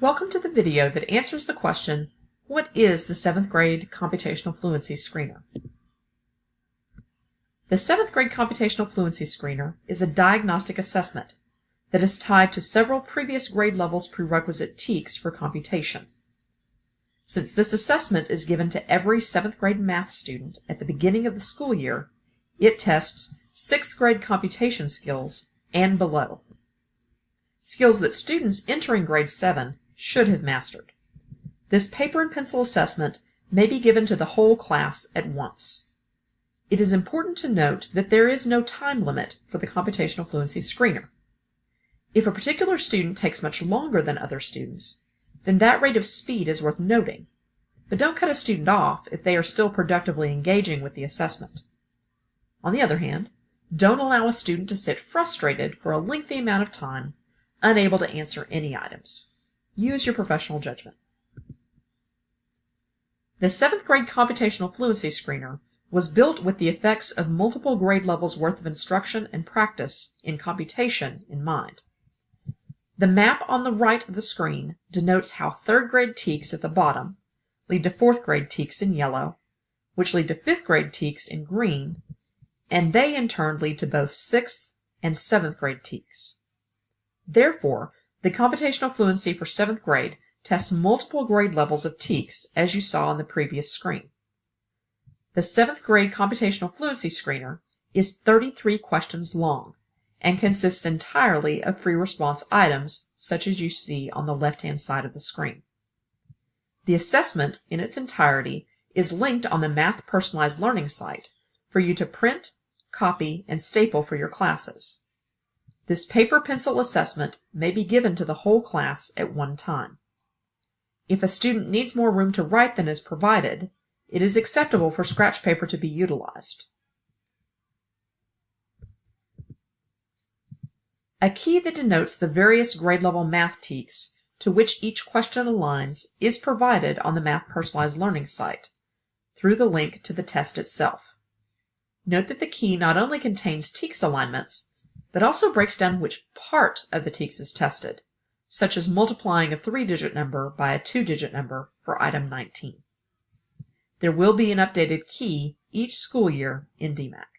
Welcome to the video that answers the question, what is the 7th grade computational fluency screener? The 7th grade computational fluency screener is a diagnostic assessment that is tied to several previous grade levels prerequisite TEKS for computation. Since this assessment is given to every 7th grade math student at the beginning of the school year, it tests 6th grade computation skills and below. Skills that students entering grade 7 should have mastered. This paper and pencil assessment may be given to the whole class at once. It is important to note that there is no time limit for the computational fluency screener. If a particular student takes much longer than other students, then that rate of speed is worth noting, but don't cut a student off if they are still productively engaging with the assessment. On the other hand, don't allow a student to sit frustrated for a lengthy amount of time, unable to answer any items. Use your professional judgment. The 7th grade computational fluency screener was built with the effects of multiple grade levels worth of instruction and practice in computation in mind. The map on the right of the screen denotes how 3rd grade TEKS at the bottom lead to 4th grade TEKS in yellow, which lead to 5th grade TEKS in green, and they in turn lead to both 6th and 7th grade TEKS. Therefore, the computational fluency for 7th grade tests multiple grade levels of TEKS, as you saw on the previous screen. The 7th grade computational fluency screener is 33 questions long and consists entirely of free response items, such as you see on the left-hand side of the screen. The assessment in its entirety is linked on the Math Personalized Learning site for you to print, copy, and staple for your classes. This paper-pencil assessment may be given to the whole class at one time. If a student needs more room to write than is provided, it is acceptable for scratch paper to be utilized. A key that denotes the various grade level math TEKS to which each question aligns is provided on the Math Personalized Learning site through the link to the test itself. Note that the key not only contains TEKS alignments, but also breaks down which part of the TEKS is tested, such as multiplying a 3-digit number by a 2-digit number for item 19. There will be an updated key each school year in DMAC.